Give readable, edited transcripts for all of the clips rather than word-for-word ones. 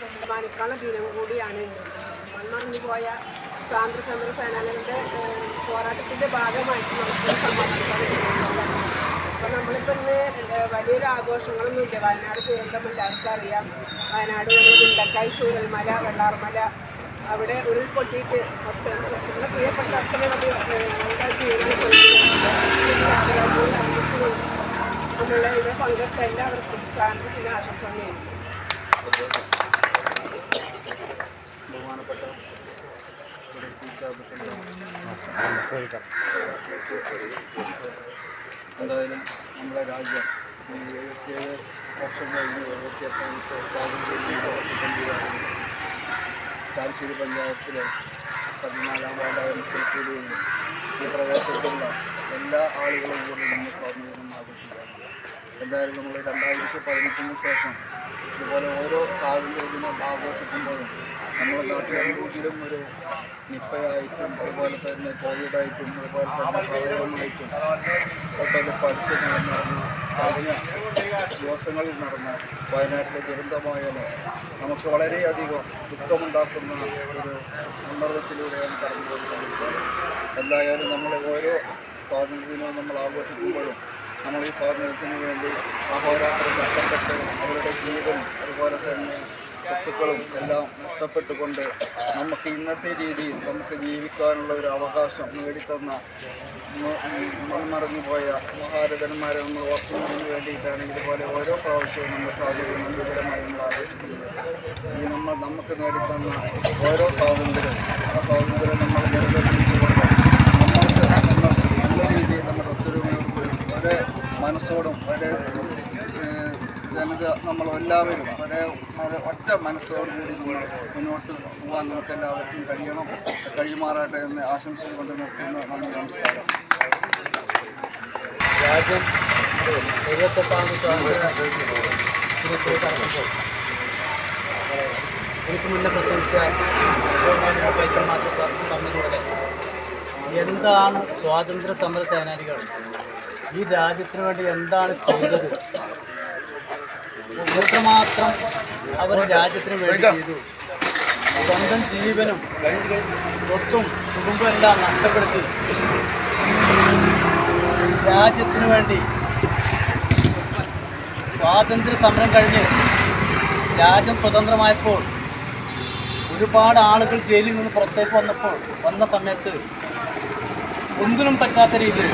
ബഹുമാനിക്കാനുള്ള ദിനം കൂടിയാണ്. മൺമറഞ്ഞു പോയ സ്വാതന്ത്ര്യ സമര സേനാനികളുടെ പോരാട്ടത്തിൻ്റെ ഭാഗമായിട്ട് നമുക്ക് സമാധാനത്തോടെ ചെയ്യുന്നില്ല. അപ്പോൾ നമ്മളിപ്പോൾ ഇന്ന് വലിയൊരു ആഘോഷങ്ങളൊന്നുമില്ല. വയനാട് ദുരന്തം എല്ലാവർക്കും അറിയാം. വയനാട് മുണ്ടക്കായ്, ചൂരൽമല, വെള്ളാർമല അവിടെ ഉരുൾപൊട്ടിയിട്ട് നമ്മുടെ പ്രിയപ്പെട്ട ഒട്ടനവധി ഞങ്ങളുടെ ജീവനെ അറിയിച്ചുകൊണ്ട് നമ്മളുടെ ഇവിടെ പങ്കെടുത്ത എല്ലാവർക്കും സ്വാതന്ത്ര്യത്തിന് ആശംസ നേരുന്നു. ബഹുമാനപ്പെട്ട എന്തായാലും നമ്മുടെ രാജ്യം 77 വർഷം കഴിഞ്ഞ് 78 സ്വാതന്ത്ര്യം ചാലശ്ശേരി പഞ്ചായത്തിലെ 14-ാം വാർഡായ ഈ പ്രദേശത്തുള്ള എല്ലാ ആളുകളും കൂടി നമ്മൾ സ്വാതന്ത്ര്യം ആഘോഷിക്കാറുണ്ട്. എന്തായാലും നമ്മൾ 2018 ശേഷം ഇതുപോലെ ഓരോ സ്വാതന്ത്ര്യ ദിനം ആഘോഷിക്കുമ്പോഴും നമ്മുടെ നാട്ടിലും ഒരു നിപ്പയായിട്ടും അതുപോലെ തന്നെ കോവിഡായിട്ടും അതുപോലെ തന്നെ പ്രളയമായിട്ടും അതുപോലെ പഠിച്ച് നടന്ന കഴിഞ്ഞ ദിവസങ്ങളിൽ നടന്ന വയനാട്ടിലെ ദുരന്തമായാലും നമുക്ക് വളരെയധികം ദുഃഖമുണ്ടാക്കുന്ന ഒരു സന്ദർഭത്തിലൂടെയാണ് കടന്നു പോയിട്ടുള്ളത്. എന്തായാലും നമ്മൾ ഓരോ സ്വാതന്ത്ര്യ ദിനവും നമ്മൾ ആഘോഷിക്കുമ്പോഴും നമ്മൾ ഈ സ്വാതന്ത്ര്യത്തിന് വേണ്ടി അഹോരാത്രം നഷ്ടപ്പെട്ട് അവരുടെ ജീവനും അതുപോലെ തന്നെ സ്വത്തുക്കളും എല്ലാം നഷ്ടപ്പെട്ടുകൊണ്ട് നമുക്ക് ഇന്നത്തെ രീതിയിൽ നമുക്ക് ജീവിക്കാനുള്ള ഒരു അവകാശം നേടിത്തന്ന മൺമറഞ്ഞു പോയ മഹാരഥന്മാരെ നമ്മൾ ഓർക്കുന്നതിന് വേണ്ടിയിട്ടാണ് ഇതുപോലെ ഓരോ പ്രാവശ്യവും നമ്മൾ സ്വാതന്ത്ര്യം വിപുലമായി നമ്മൾ ആഘോഷിക്കുന്നത്. നമുക്ക് നേടിത്തന്ന ഓരോ സ്വാതന്ത്ര്യം ആ സ്വാതന്ത്ര്യം നമ്മൾ നിലനിർത്തിച്ചുകൊണ്ട് നമ്മൾക്ക് നല്ല രീതിയിൽ നമ്മുടെ ഒത്തൊരുമയോടുകൂടി ഒരേ മനസ്സോടും ഒരേ നമ്മൾ എല്ലാവരും ഒറ്റ മനസ്സോടുകൂടി നമ്മൾ മുന്നോട്ട് പോകാൻ നമുക്ക് എല്ലാവർക്കും കഴിയുമാറാട്ടെ എന്ന് ആശംസിച്ചുകൊണ്ട് നിർത്തുന്നു. നന്ദി, നമസ്കാരം. രാജ്യം 78ാം എനിക്ക് മുന്നേ പ്രസംഗിച്ച പറഞ്ഞതുപോലെ എന്താണ് സ്വാതന്ത്ര്യ സമര സേനാനികൾ ഈ രാജ്യത്തിന് വേണ്ടി എന്താണ് ചെയ്തത്, എത്രമാത്രം അവർ രാജ്യത്തിന് വേണ്ടി ചെയ്തു. സ്വന്തം ജീവനും സ്വത്തും കുടുംബം എല്ലാം നഷ്ടപ്പെടുത്തി രാജ്യത്തിന് വേണ്ടി സ്വാതന്ത്ര്യ സമരം കഴിഞ്ഞ് രാജ്യം സ്വതന്ത്രമായപ്പോൾ ഒരുപാട് ആളുകൾ ജയിലിൽ നിന്ന് പുറത്തേക്ക് വന്ന സമയത്ത് ഒന്നിനും പറ്റാത്ത രീതിയിൽ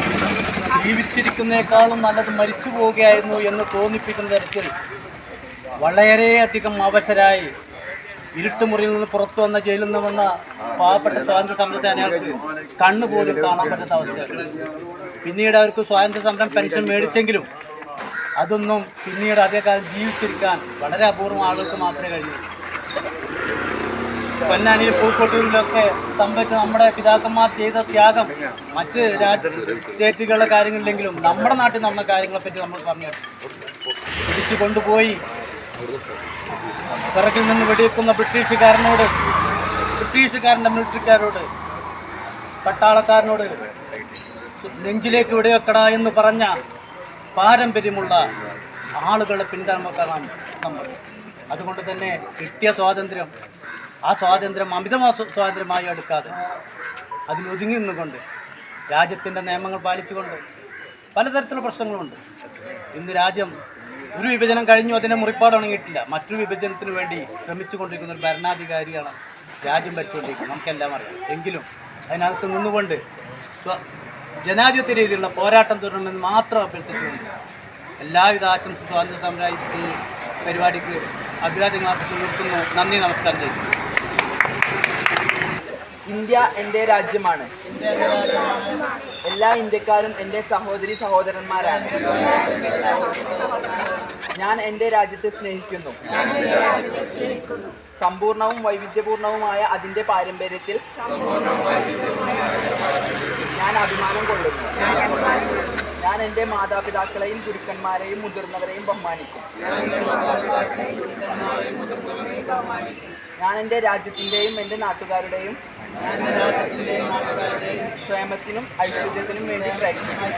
ജീവിച്ചിരിക്കുന്നേക്കാളും നല്ലത് മരിച്ചു പോവുകയായിരുന്നു എന്ന് തോന്നിപ്പിക്കുന്ന തരത്തിൽ വളരെയധികം അവശരായി ഇരുട്ടുമുറിയിൽ നിന്ന് പുറത്തു വന്ന ജയിലിൽ നിന്ന് വന്ന പാവപ്പെട്ട സ്വാതന്ത്ര്യ സമര സേനകൾക്ക് കണ്ണുപോലും കാണാൻ പറ്റാത്ത അവസ്ഥയാണ്. പിന്നീട് അവർക്ക് സ്വാതന്ത്ര്യ സമരം പെൻഷൻ മേടിച്ചെങ്കിലും അതൊന്നും പിന്നീട് അതേക്കാലം ജീവിച്ചിരിക്കാൻ വളരെ അപൂർവം ആളുകൾക്ക് മാത്രമേ കഴിഞ്ഞൂ. പൊന്നാനിയിൽ പൂക്കോട്ടൂരിലൊക്കെ സംഭവിച്ച നമ്മുടെ പിതാക്കന്മാർ ചെയ്ത ത്യാഗം മറ്റ് സ്റ്റേറ്റുകളുടെ കാര്യങ്ങളിലെങ്കിലും നമ്മുടെ നാട്ടിൽ നടന്ന കാര്യങ്ങളെപ്പറ്റി നമ്മൾ പറഞ്ഞു പിടിച്ചു കൊണ്ടുപോയി പിറകിൽ നിന്ന് വെടിവെക്കുന്ന ബ്രിട്ടീഷുകാരൻ്റെ മിലിറ്ററിക്കാരോട് പട്ടാളക്കാരനോട് നെഞ്ചിലേക്ക് വെടിവെക്കടാ എന്ന് പറഞ്ഞ പാരമ്പര്യമുള്ള ആളുകളെ പിന്തുണക്കാനാണ് നമ്മൾ. അതുകൊണ്ട് തന്നെ കിട്ടിയ സ്വാതന്ത്ര്യം ആ സ്വാതന്ത്ര്യം അമിതമായ സ്വാതന്ത്ര്യമായി എടുക്കാതെ അതിലൊതുങ്ങി നിന്നുകൊണ്ട് രാജ്യത്തിൻ്റെ നിയമങ്ങൾ പാലിച്ചുകൊണ്ട് പലതരത്തിലുള്ള പ്രശ്നങ്ങളുണ്ട്. ഇന്ന് രാജ്യം ഒരു വിഭജനം കഴിഞ്ഞു, അതിനെ മുറിപ്പാട് ഉണങ്ങിയിട്ടില്ല. മറ്റൊരു വിഭജനത്തിന് വേണ്ടി ശ്രമിച്ചുകൊണ്ടിരിക്കുന്ന ഒരു ഭരണാധികാരിയാണ് രാജ്യം ഭരിച്ചുകൊണ്ടിരിക്കുന്നത്, നമുക്കെല്ലാം അറിയാം. എങ്കിലും അതിനകത്ത് നിന്നുകൊണ്ട് ജനാധിപത്യ രീതിയിലുള്ള പോരാട്ടം തുടരണമെന്ന് മാത്രം അഭ്യർത്ഥിച്ചുകൊണ്ട് എല്ലാവിധ ആശംസ സ്വാതന്ത്ര്യ സമര പരിപാടിക്ക് അഭിവാദ്യങ്ങൾ അർപ്പിച്ചു നിർത്തുന്നു. നന്ദി, നമസ്കാരം ചെയ്യുന്നു. ഇന്ത്യ എൻ്റെ രാജ്യമാണ്. എല്ലാ ഇന്ത്യക്കാരും എൻ്റെ സഹോദരി സഹോദരന്മാരാണ്. ഞാൻ എൻ്റെ രാജ്യത്തെ സ്നേഹിക്കുന്നു. സമ്പൂർണവും വൈവിധ്യപൂർണവുമായ അതിൻ്റെ പാരമ്പര്യത്തിൽ ഞാൻ അഭിമാനം കൊള്ളുന്നു. ഞാൻ എൻ്റെ മാതാപിതാക്കളെയും ഗുരുക്കന്മാരെയും മുതിർന്നവരെയും ബഹുമാനിക്കും. ഞാൻ എൻ്റെ രാജ്യത്തിൻ്റെയും എൻ്റെ നാട്ടുകാരുടെയും ക്ഷേമത്തിനും ഐശ്വര്യത്തിനും വേണ്ടി പ്രയത്നിക്കും.